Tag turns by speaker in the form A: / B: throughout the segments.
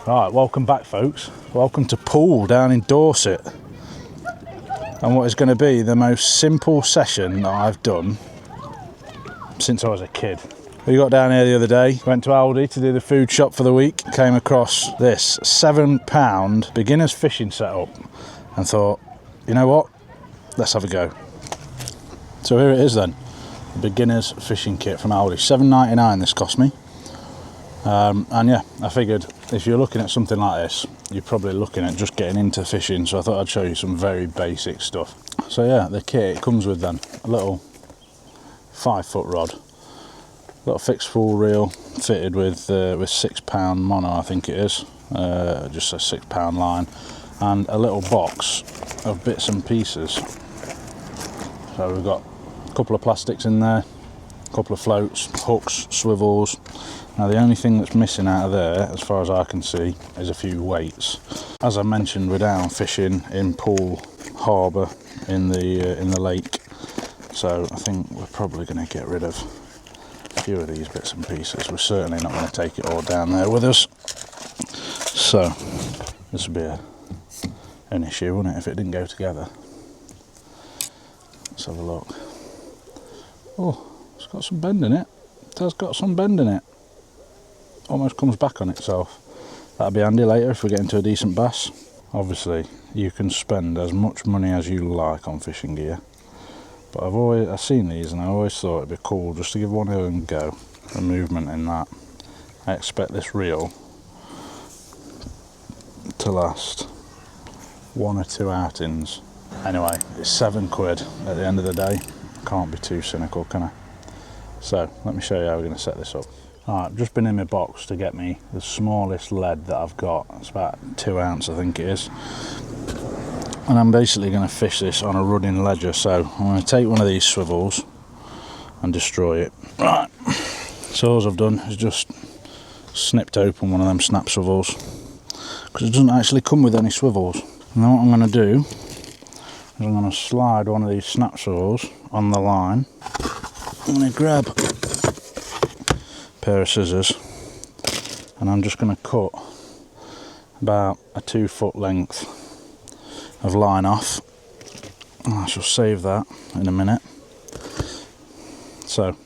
A: Right, welcome back folks. Welcome to Poole down in Dorset. And what is going to be the most simple session that I've done since I was a kid. We got down here the other day, went to Aldi to do the food shop for the week, came across this £7 beginner's fishing setup and thought, you know what, let's have a go. So here it is then, the beginner's fishing kit from Aldi. £7.99 this cost me. And yeah, I figured if you're looking at something like this, you're probably looking at just getting into fishing, so I thought I'd show you some very basic stuff. So yeah, the kit, it comes with then a little 5-foot rod, little fixed full reel fitted with £6 mono, I think it is, just a £6 line, and a little box of bits and pieces. So we've got a couple of plastics in there, a couple of floats, hooks, swivels. Now the only thing that's missing out of there, as far as I can see, is a few weights. As I mentioned, we're down fishing in Poole Harbour in the lake, so I think we're probably going to get rid of a few of these bits and pieces. We're certainly not going to take it all down there with us. So this would be an issue, wouldn't it, if it didn't go together? Let's have a look. Oh, it's got some bend in it. It has got some bend in it. Almost comes back on itself. That'll be handy later if we get into a decent bass. Obviously you can spend as much money as you like on fishing gear, but I've seen these and I always thought it'd be cool just to give one of them a go. The movement in that. I expect this reel to last 1 or 2 outings. Anyway, it's £7 at the end of the day. Can't be too cynical, can I? So let me show you how we're going to set this up. Alright, I've just been in my box to get me the smallest lead that I've got. It's about 2 ounce, I think it is. And I'm basically going to fish this on a running ledger. So I'm going to take one of these swivels and destroy it. Right, so all I've done is just snipped open one of them snap swivels, because it doesn't actually come with any swivels. And then what I'm going to do is I'm going to slide one of these snap swivels on the line. I'm going to grab pair of scissors and I'm just going to cut about a 2 foot length of line off. I shall save that in a minute. So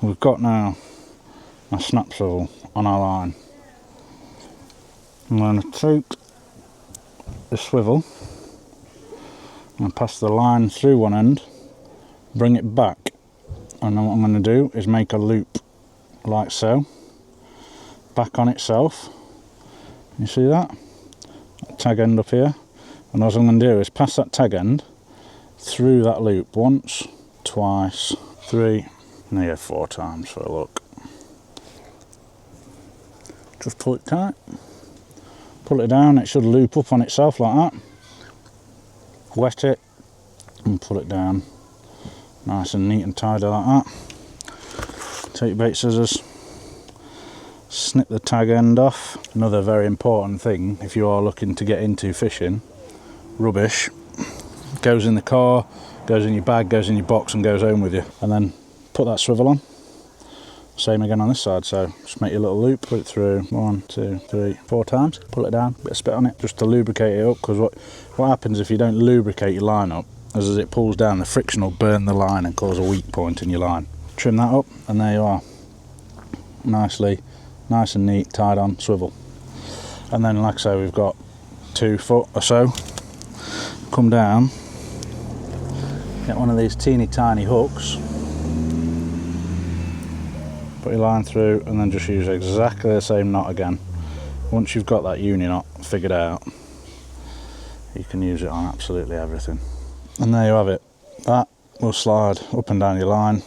A: we've got now my snap swivel on our line. I'm going to take the swivel and pass the line through one end, bring it back, and then what I'm going to do is make a loop like so, back on itself. You see that? Tag end up here, and what I'm going to do is pass that tag end through that loop once, twice, 3, and here 4 times for a look. Just pull it tight, pull it down, it should loop up on itself like that. Wet it and pull it down nice and neat and tidy like that. Take your bait scissors, snip the tag end off. Another very important thing if you are looking to get into fishing, rubbish goes in the car, goes in your bag, goes in your box and goes home with you. And then put that swivel on. Same again on this side, so just make your little loop, put it through 1, 2, 3, 4 times, pull it down, bit of spit on it just to lubricate it up, because what happens if you don't lubricate your line up, as it pulls down, the friction will burn the line and cause a weak point in your line. Trim that up and there you are, nice and neat, tied on swivel. And then like I say, we've got 2 foot or so. Come down, get one of these teeny tiny hooks, put your line through and then just use exactly the same knot again. Once you've got that uni knot figured out, you can use it on absolutely everything. And there you have it. That will slide up and down your line,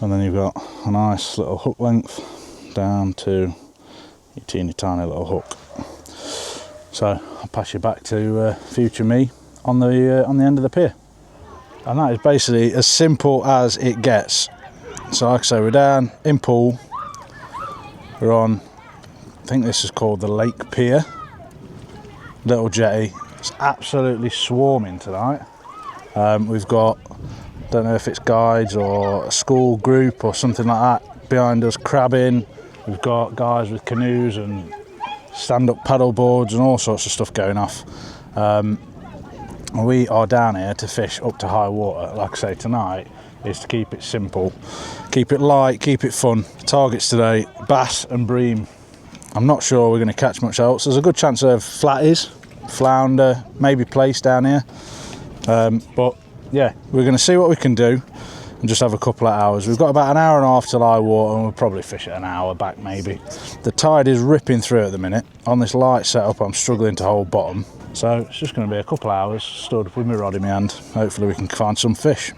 A: and then you've got a nice little hook length down to your teeny tiny little hook. So I'll pass you back to future me on the end of the pier. And that is basically as simple as it gets. So like I say, we're down in Poole, we're on, I think this is called the Lake Pier, little jetty. It's absolutely swarming tonight. We've got, don't know if it's guides or a school group or something like that behind us, crabbing, We've got guys with canoes and stand-up paddle boards and all sorts of stuff going off. We are down here to fish up to high water. Like I say, tonight is to keep it simple, keep it light, keep it fun. Targets today, bass and bream. I'm not sure we're going to catch much else. There's a good chance of flatties, flounder, maybe plaice down here. But yeah, we're going to see what we can do and just have a couple of hours. We've got about an hour and a half till high water, and we'll probably fish it an hour back maybe. The tide is ripping through at the minute. On this light setup, I'm struggling to hold bottom. So it's just going to be a couple of hours stood with my rod in my hand. Hopefully we can find some fish.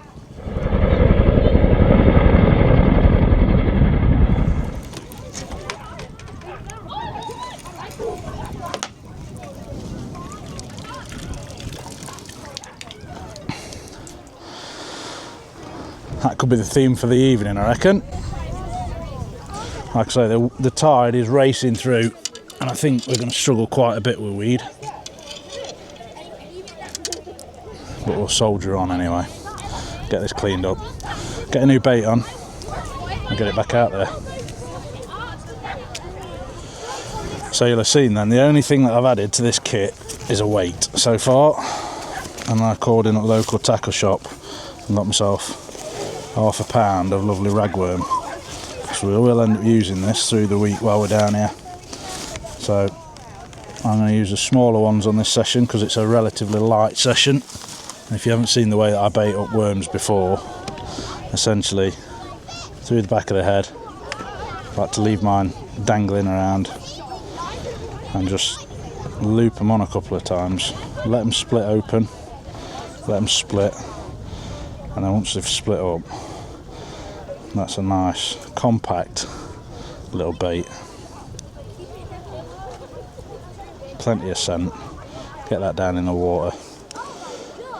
A: That could be the theme for the evening, I reckon. Like I say, the tide is racing through, and I think we're going to struggle quite a bit with weed. But we'll soldier on anyway. Get this cleaned up, get a new bait on, and get it back out there. So you'll have seen then, the only thing that I've added to this kit is a weight so far. And I called in at a local tackle shop and got myself half a pound of lovely ragworm. So we will end up using this through the week while we're down here. So I'm going to use the smaller ones on this session because it's a relatively light session. And if you haven't seen the way that I bait up worms before, essentially through the back of the head, I like to leave mine dangling around and just loop them on a couple of times, let them split open, let them split, and then once they've split up, that's a nice compact little bait. Plenty of scent, get that down in the water.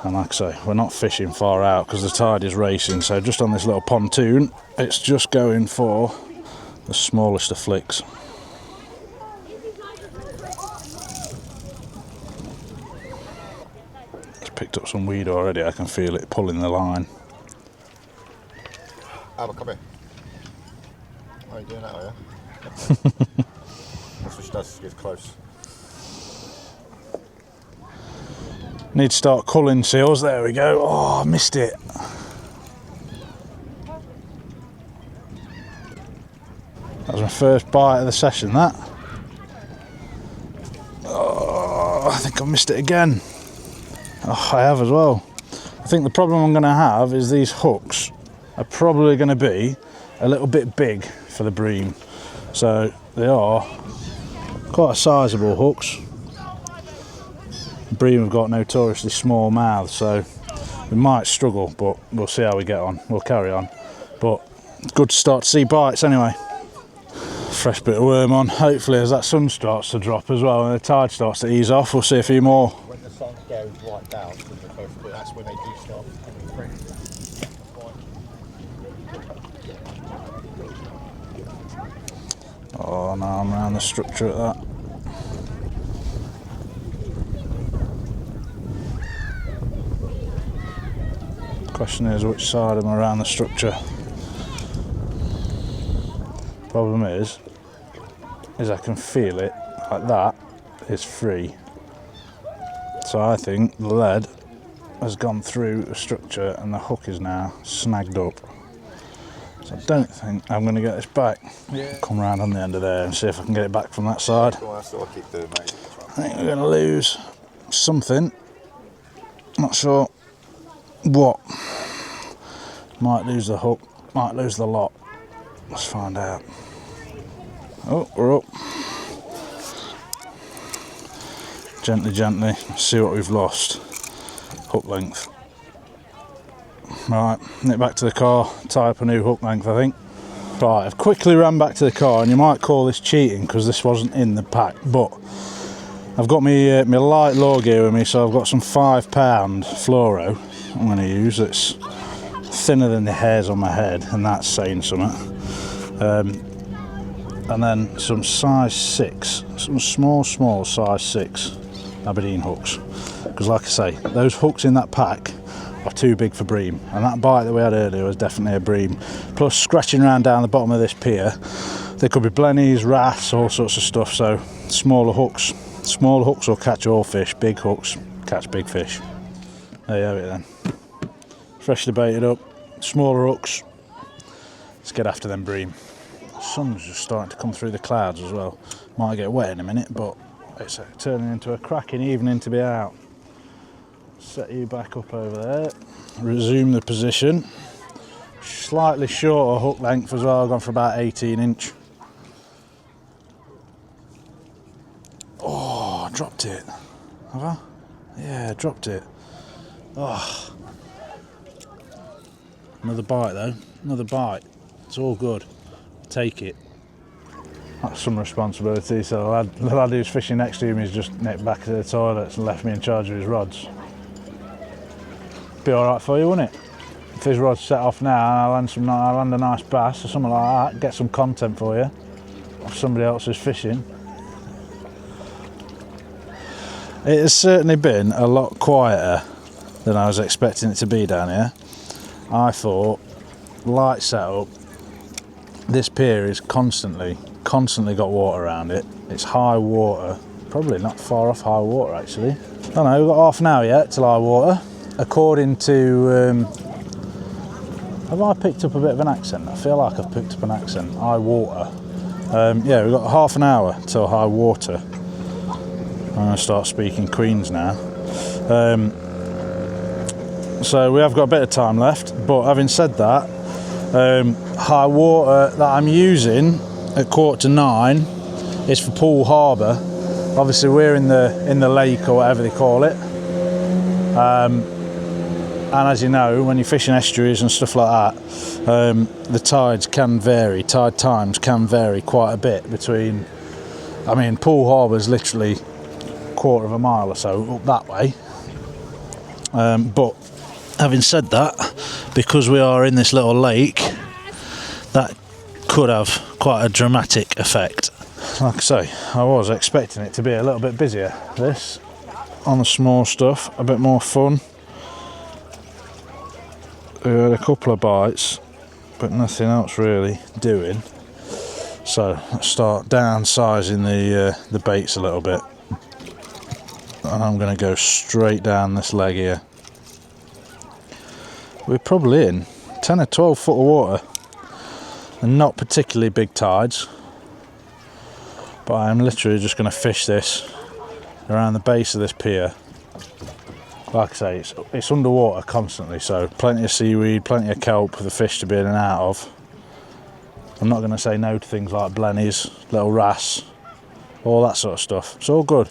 A: And like I say, we're not fishing far out because the tide is racing, so just on this little pontoon, it's just going for the smallest of flicks. It's picked up some weed already, I can feel it pulling the line.
B: Albert, come here. How are you doing that, are you? That's what she does, she gets close.
A: Need to start culling seals, there we go. Oh, I missed it. That was my first bite of the session, that. Oh, I think I've missed it again. Oh, I have as well. I think the problem I'm going to have is these hooks are probably going to be a little bit big for the bream. So they are quite sizable hooks. Bream have got notoriously small mouths, so we might struggle, but we'll see how we get on. We'll carry on. But it's good to start to see bites anyway. Fresh bit of worm on. Hopefully as that sun starts to drop as well and the tide starts to ease off, we'll see a few more.
B: When the sun goes right down, that's when they do start coming free.
A: Oh no, I'm around the structure at that. Question is, which side am I around the structure? Problem is I can feel it like that is free. So I think the lead has gone through the structure and the hook is now snagged up. So I don't think I'm going to get this back. Yeah. Come round on the end of there and see if I can get it back from that side.
B: That's what I keep doing, mate.
A: I think we're going to lose something. Not sure what. Might lose the hook, might lose the lot. Let's find out. Oh, we're up. Gently, gently, see what we've lost. Hook length. Right, nip back to the car, tie up a new hook length, I think. Right, I've quickly ran back to the car, and you might call this cheating because this wasn't in the pack, but I've got my light lure gear with me, so I've got some 5 pound fluoro I'm going to use. It's thinner than the hairs on my head, and that's saying something. And then some size 6, some small size 6 Aberdeen hooks, because like I say, those hooks in that pack are too big for bream, and that bite that we had earlier was definitely a bream. Plus, scratching around down the bottom of this pier, There could be blennies, wrasse, all sorts of stuff. So smaller hooks will catch all fish. Big hooks catch big fish. There you have it then. Freshly baited up, smaller hooks. Let's get after them bream. The sun's just starting to come through the clouds as well. Might get wet in a minute, but it's turning into a cracking evening to be out. Set you back up over there. Resume the position. Slightly shorter hook length as well. I've gone for about 18-inch. Oh, I dropped it. Have I? Yeah, dropped it. Oh. Another bite though. Another bite. It's all good. Take it. That's some responsibility. So the lad who's fishing next to me has just nipped back to the toilets and left me in charge of his rods. Be alright for you, wouldn't it? If his rod's set off now and I'll land a nice bass or something like that, get some content for you of somebody else who's fishing. It has certainly been a lot quieter than I was expecting it to be down here. I thought, light setup, this pier is constantly got water around it. It's high water, probably not far off high water actually. I don't know, we've got half an hour yet till high water. According to, have I picked up a bit of an accent? I feel like I've picked up an accent, high water. Yeah, we've got half an hour till high water. I'm going to start speaking Queens now. So we have got a bit of time left, but having said that, high water that I'm using at 8:45 is for Poole Harbour. Obviously we're in the lake or whatever they call it. And as you know, when you're fishing estuaries and stuff like that, the tides can vary, tide times can vary quite a bit between, I mean, Poole Harbour's literally a quarter of a mile or so up that way. But having said that, because we are in this little lake, that could have quite a dramatic effect. Like I say, I was expecting it to be a little bit busier. This, on the small stuff, a bit more fun. We had a couple of bites, but nothing else really doing. So let's start downsizing the baits a little bit. And I'm going to go straight down this leg here. We're probably in 10 or 12 foot of water and not particularly big tides. But I'm literally just going to fish this around the base of this pier. Like I say, it's underwater constantly, so plenty of seaweed, plenty of kelp for the fish to be in and out of. I'm not going to say no to things like blennies, little wrasse, all that sort of stuff. It's all good.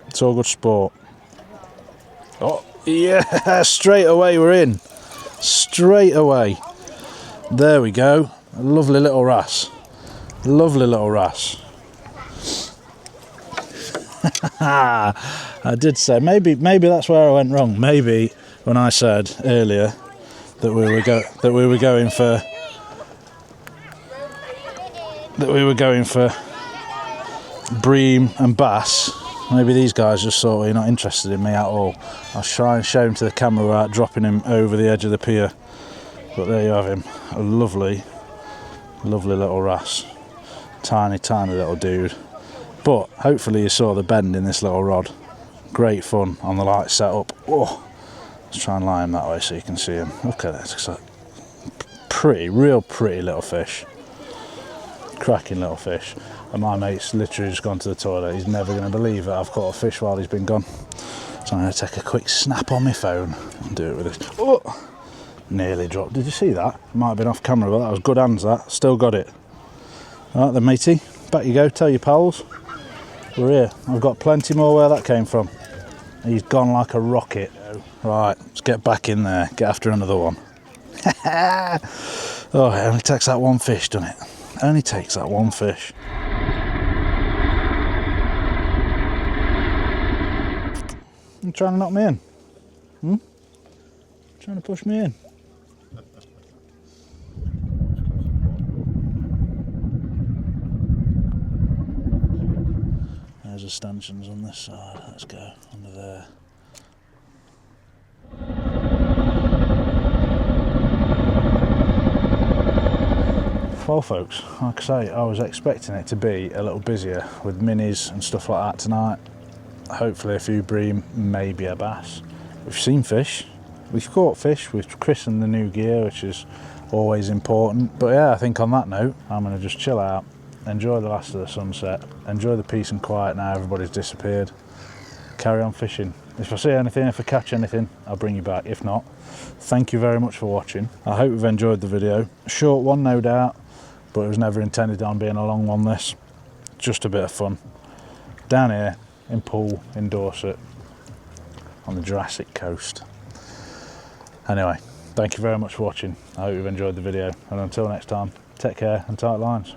A: It's all good sport. Oh, yeah, straight away we're in. Straight away. There we go. A lovely little wrasse. Lovely little wrasse. I did say maybe that's where I went wrong. Maybe when I said earlier that we were going for bream and bass. Maybe these guys just thought, well, you're not interested in me at all. I'll try and show him to the camera without dropping him over the edge of the pier. But there you have him, a lovely little wrasse. Tiny little dude. But hopefully you saw the bend in this little rod. Great fun on the light setup. Oh, let's try and lie him that way so you can see him. Look at this, it's like real pretty little fish. Cracking little fish. And my mate's literally just gone to the toilet. He's never going to believe that I've caught a fish while he's been gone. So I'm going to take a quick snap on my phone and do it with this. Oh, nearly dropped. Did you see that? Might have been off camera, but that was good hands, that. Still got it. All right then, matey. Back you go. Tell your pals. We're here. I've got plenty more where that came from. He's gone like a rocket. Right, let's get back in there. Get after another one. Oh, it only takes that one fish, doesn't it? Only takes that one fish. You trying to knock me in? Trying to push me in? There's the stanchions on this side. Let's go under there. Well folks, like I say, I was expecting it to be a little busier with minis and stuff like that tonight. Hopefully a few bream, maybe a bass. We've seen fish, we've caught fish, we've christened the new gear, which is always important. But yeah, I think on that note, I'm going to just chill out, enjoy the last of the sunset, enjoy the peace and quiet now everybody's disappeared, carry on fishing. If I see anything, if I catch anything, I'll bring you back. If not, thank you very much for watching. I hope you've enjoyed the video. A short one, no doubt, but it was never intended on being a long one, this. Just a bit of fun. Down here, in Poole, in Dorset, on the Jurassic coast. Anyway, thank you very much for watching. I hope you've enjoyed the video, and until next time, take care and tight lines.